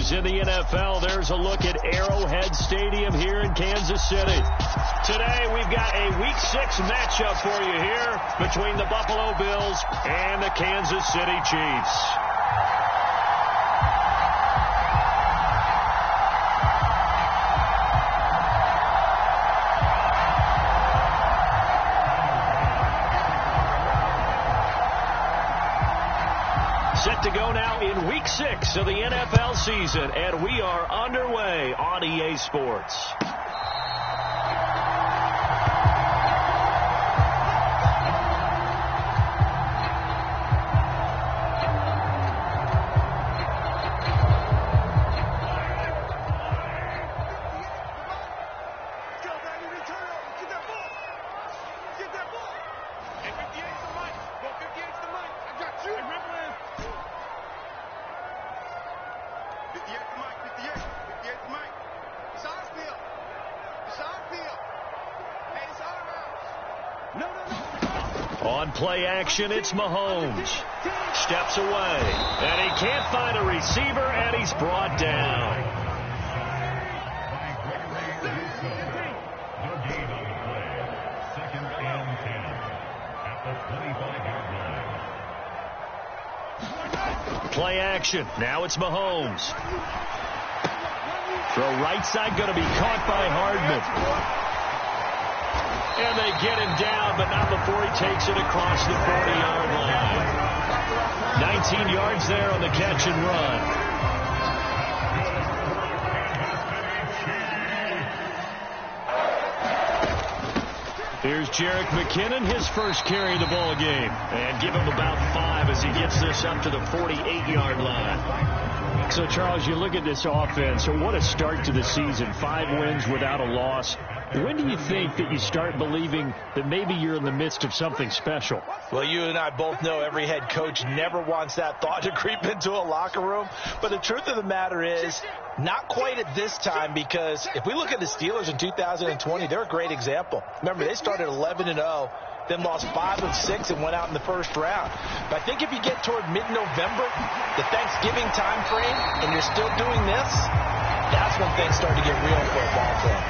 Fridays in the NFL, there's a look at Arrowhead Stadium here in Kansas City. Today, we've got a Week 6 matchup for you here between the Buffalo Bills and the Kansas City Chiefs. Set to go now in Week 6 of the NFL season, and we are underway on EA Sports. On play action, it's Mahomes. Steps away, and he can't find a receiver, and he's brought down. Play action, now it's Mahomes. Throw right side, going to be caught by Hardman. And they get him down, but not before he takes it across the 40-yard line. 19 yards there on the catch and run. Here's Jerick McKinnon, his first carry of the ball game. And give him about 5 as he gets this up to the 48-yard line. So, Charles, you look at this offense, so what a start to the season. 5 wins without a loss. When do you think that you start believing that maybe you're in the midst of something special? Well, you and I both know every head coach never wants that thought to creep into a locker room. But the truth of the matter is, not quite at this time, because if we look at the Steelers in 2020, they're a great example. Remember, they started 11-0. Then lost 5 of 6 and went out in the first round. But I think if you get toward mid-November, the Thanksgiving time frame, and you're still doing this, that's when things start to get real for a ball club.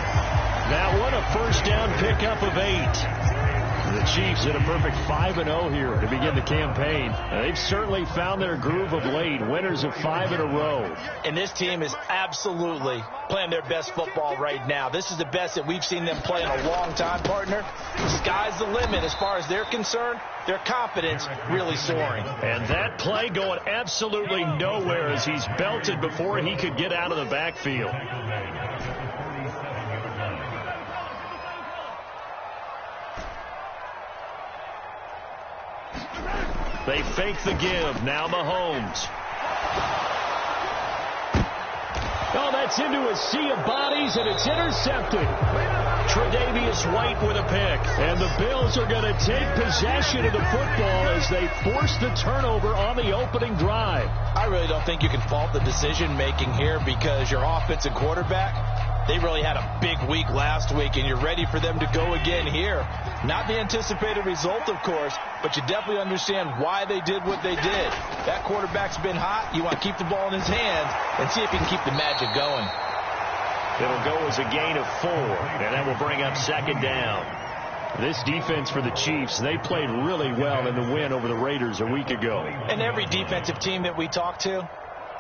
Now, what a first down pickup of 8. The Chiefs hit a perfect 5-0 here to begin the campaign. They've certainly found their groove of late, winners of 5 in a row. And this team is absolutely playing their best football right now. This is the best that we've seen them play in a long time, partner. The sky's the limit as far as they're concerned. Their confidence really soaring. And that play going absolutely nowhere as he's belted before he could get out of the backfield. They fake the give. Now Mahomes. Oh, that's into a sea of bodies, and it's intercepted. Tre'Davious White with a pick. And the Bills are going to take possession of the football as they force the turnover on the opening drive. I really don't think you can fault the decision-making here because your offensive quarterback, they really had a big week last week, and you're ready for them to go again here. Not the anticipated result, of course, but you definitely understand why they did what they did. That quarterback's been hot. You want to keep the ball in his hands and see if he can keep the magic going. It'll go as a gain of 4, and that will bring up second down. This defense for the Chiefs, they played really well in the win over the Raiders a week ago. And every defensive team that we talk to,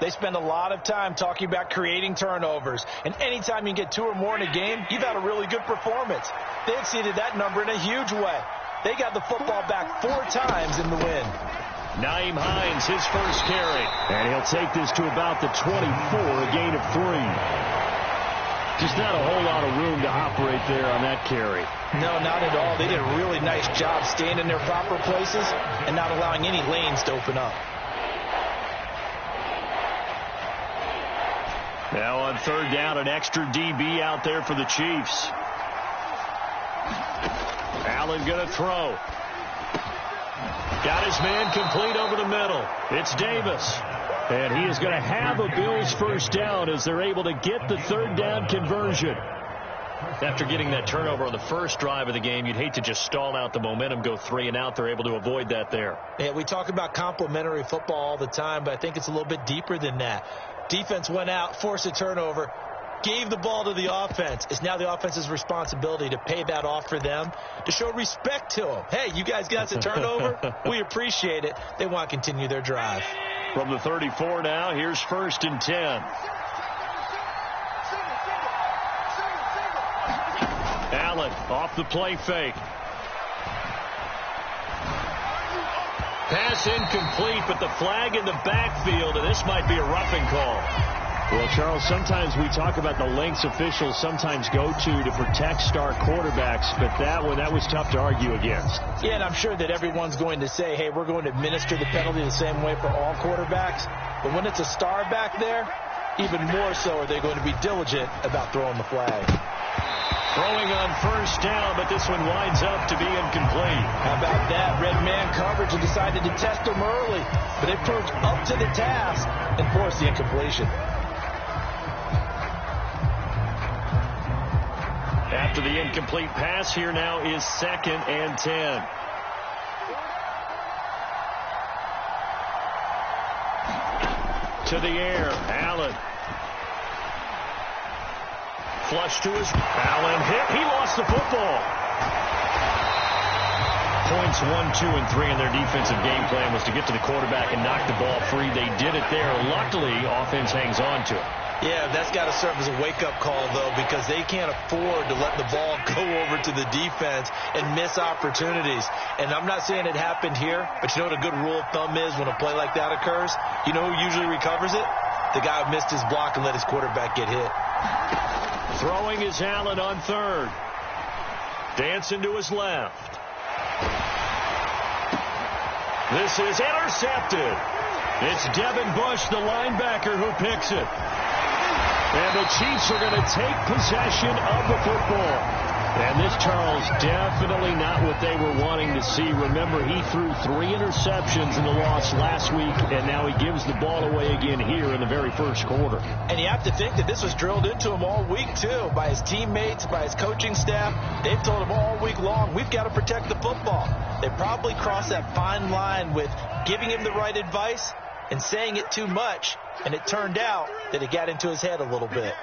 they spend a lot of time talking about creating turnovers. And anytime you get 2 or more in a game, you've had a really good performance. They exceeded that number in a huge way. They got the football back 4 times in the win. Nyheim Hines, his first carry. And he'll take this to about the 24, a gain of 3. Just not a whole lot of room to operate there on that carry. No, not at all. They did a really nice job staying in their proper places and not allowing any lanes to open up. Now on third down, an extra DB out there for the Chiefs. Allen going to throw. Got his man complete over the middle. It's Davis. And he is going to have a Bills first down as they're able to get the third down conversion. After getting that turnover on the first drive of the game, you'd hate to just stall out the momentum, go 3 and out. They're able to avoid that there. Yeah, we talk about complementary football all the time, but I think it's a little bit deeper than that. Defense went out, forced a turnover, gave the ball to the offense. It's now the offense's responsibility to pay that off for them, to show respect to them. Hey, you guys got the turnover? We appreciate it. They want to continue their drive. From the 34 now, here's 1st and 10. Allen off the play fake. Pass incomplete, but the flag in the backfield, and this might be a roughing call. Well, Charles, sometimes we talk about the lengths officials sometimes go to protect star quarterbacks, but that was tough to argue against. Yeah, and I'm sure that everyone's going to say, hey, we're going to administer the penalty the same way for all quarterbacks. But when it's a star back there, even more so are they going to be diligent about throwing the flag. Throwing on 1st down, but this one winds up to be incomplete. How about that? Red man coverage and decided to test them early, but they proved up to the task and forced the incompletion. After the incomplete pass, here now is 2nd and 10. To the air, Allen. Flush to his Allen hit. He lost the football. Points 1, 2, and 3 in their defensive game plan was to get to the quarterback and knock the ball free. They did it there. Luckily, offense hangs on to it. Yeah, that's got to serve as a wake-up call, though, because they can't afford to let the ball go over to the defense and miss opportunities. And I'm not saying it happened here, but you know what a good rule of thumb is when a play like that occurs? You know who usually recovers it? The guy who missed his block and let his quarterback get hit. Throwing is Allen on 3rd. Dancing to his left. This is intercepted. It's Devin Bush, the linebacker, who picks it. And the Chiefs are going to take possession of the football. And this, Charles, definitely not what they were wanting to see. Remember, he threw 3 interceptions in the loss last week, and now he gives the ball away again here in the very first quarter. And you have to think that this was drilled into him all week, too, by his teammates, by his coaching staff. They've told him all week long, we've got to protect the football. They probably crossed that fine line with giving him the right advice and saying it too much, and it turned out that it got into his head a little bit.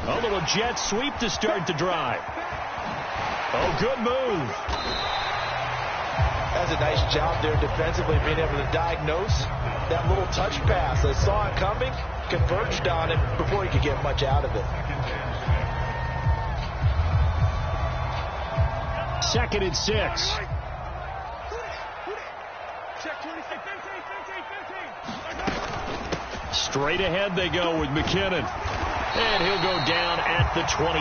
A little jet sweep to start the drive. Oh, good move. That's a nice job there defensively, being able to diagnose that little touch pass. They saw it coming, converged on it before he could get much out of it. 2nd and 6. Straight ahead they go with McKinnon. And he'll go down at the 28.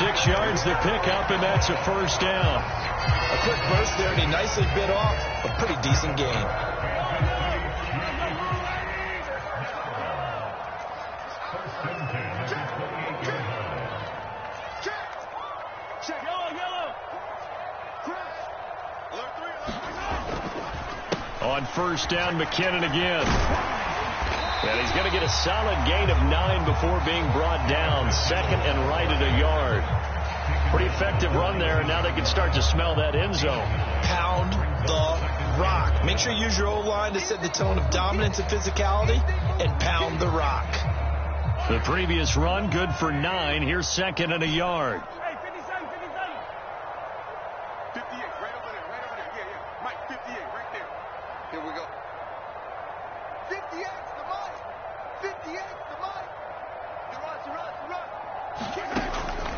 6 yards to pick up, and that's a 1st down. A quick burst there, and he nicely bit off a pretty decent gain. On 1st down, McKinnon again. And he's going to get a solid gain of 9 before being brought down. 2nd and right at a yard. Pretty effective run there, and now they can start to smell that end zone. Pound the rock. Make sure you use your O-line to set the tone of dominance and physicality, and pound the rock. The previous run, good for 9. Here's 2nd and a yard.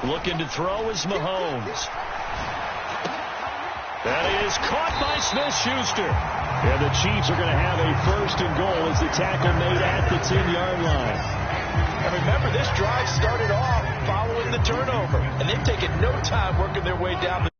Looking to throw is Mahomes. That is caught by Smith-Schuster. And the Chiefs are going to have a 1st and goal as the tackle made at the 10-yard line. And remember, this drive started off following the turnover, and they've taken no time working their way down the